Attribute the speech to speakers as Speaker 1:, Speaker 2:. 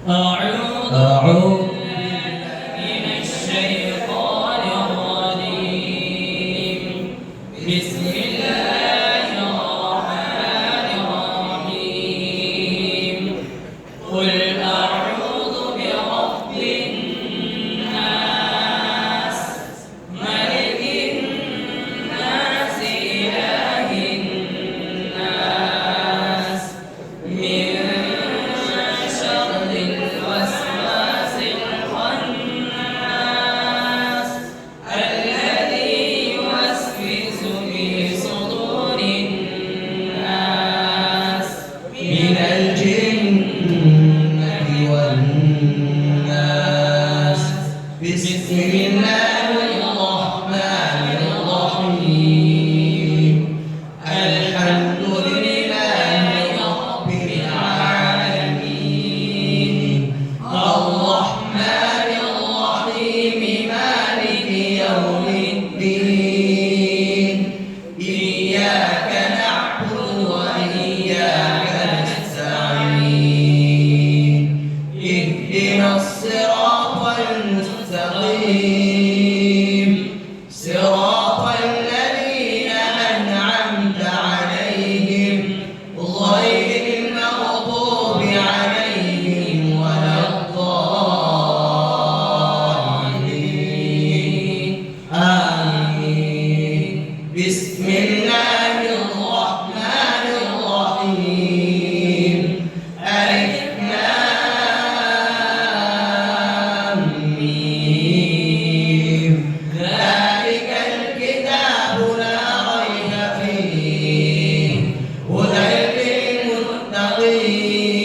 Speaker 1: أعوذ
Speaker 2: من الشيطان الرجيم. بسم الله الرحمن الرحيم. قل أعوذ برب الناس ملك الناس إله الناس من شر الوسواس الخناس الذي يوسوس في صدور الناس
Speaker 1: من الجنة والناس. بسم الله الرحمن الرحيم. الحمد لله رب العالمين. الرحمن الرحيم مالك يوم الدين. إياك نعبد وإياك نستعين. اهدنا الصراط المستقيم صراط الذين أنعمت عليهم غير المغضوب عليهم ولا الضالين. آمين. بسم الله الرحمن الرحيم. ألف لام ميم. ذلك الكتاب لا ريب فيه هدى للمتقين.